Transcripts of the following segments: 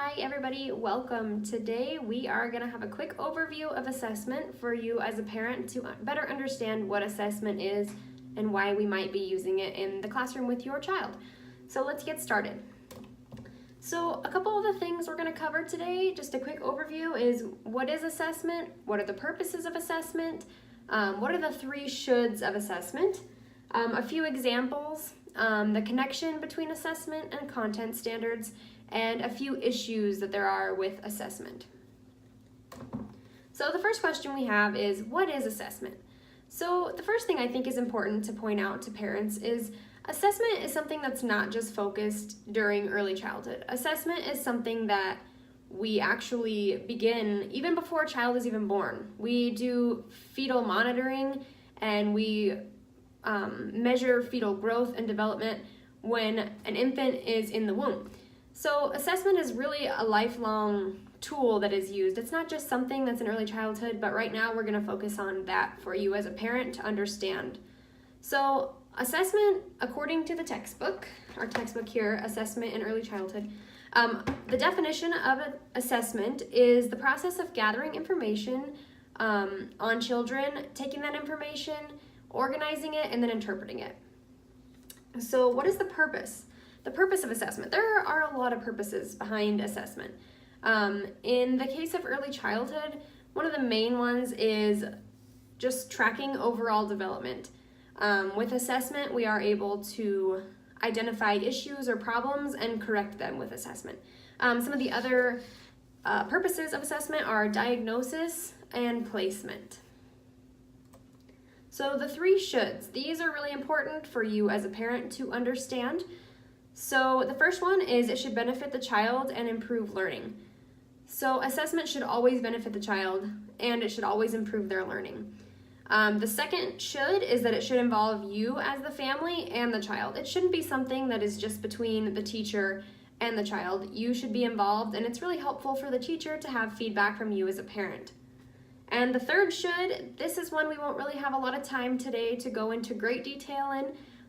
Hi everybody, welcome. Today we are going to have a quick overview of assessment for you as a parent to better understand what assessment is and why we might be using it in the classroom with your child. So let's get started. So a couple of the things we're going to cover today, just a quick overview, is what is assessment, what are the purposes of assessment, what are the three shoulds of assessment, a few examples, the connection between assessment and content standards, and a few issues that there are with assessment. So the first question we have is, what is assessment? So the first thing I think is important to point out to parents is assessment is something that's not just focused during early childhood. Assessment is something that we actually begin even before a child is even born. We do fetal monitoring and we measure fetal growth and development when an infant is in the womb. So assessment is really a lifelong tool that is used. It's not just something that's in early childhood, but right now we're going to focus on that for you as a parent to understand. So assessment, according to the textbook, our textbook here, Assessment in Early Childhood, the definition of assessment is the process of gathering information on children, taking that information, organizing it, and then interpreting it. So what is the purpose? The purpose of assessment. There are a lot of purposes behind assessment. In the case of early childhood, one of the main ones is just tracking overall development. With assessment, we are able to identify issues or problems and correct them with assessment. Some of the other purposes of assessment are diagnosis and placement. So the three shoulds, these are really important for you as a parent to understand. So the first one is it should benefit the child and improve learning. So assessment should always benefit the child and it should always improve their learning. The second should is that it should involve you as the family and the child. It shouldn't be something that is just between the teacher and the child. You should be involved, and it's really helpful for the teacher to have feedback from you as a parent. And the third should, this is one we won't really have a lot of time today to go into great detail in,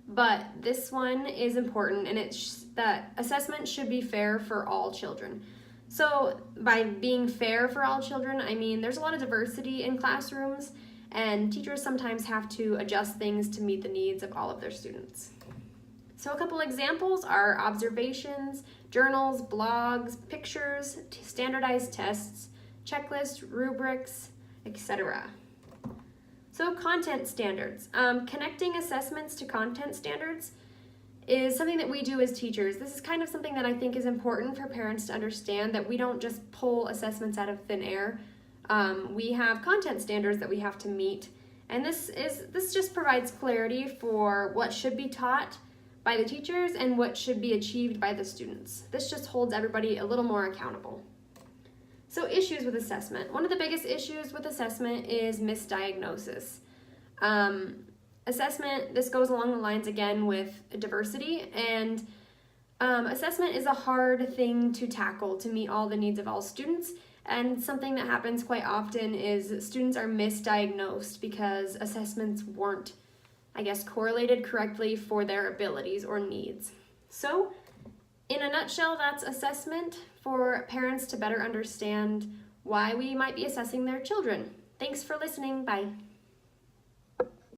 but this one is important, and it's that assessment should be fair for all children. So by being fair for all children, I mean there's a lot of diversity in classrooms, and teachers sometimes have to adjust things to meet the needs of all of their students. So a couple examples are observations, journals, blogs, pictures, standardized tests, checklists, rubrics, etc. So content standards. Connecting assessments to content standards is something that we do as teachers. This is kind of something that I think is important for parents to understand, that we don't just pull assessments out of thin air. We have content standards that we have to meet, and this just provides clarity for what should be taught by the teachers and what should be achieved by the students. This just holds everybody a little more accountable. So issues with assessment. One of the biggest issues with assessment is misdiagnosis. Assessment, this goes along the lines again with diversity, and assessment is a hard thing to tackle to meet all the needs of all students, and something that happens quite often is students are misdiagnosed because assessments weren't, I guess, correlated correctly for their abilities or needs. So in a nutshell, that's assessment for parents to better understand why we might be assessing their children. Thanks for listening. Bye.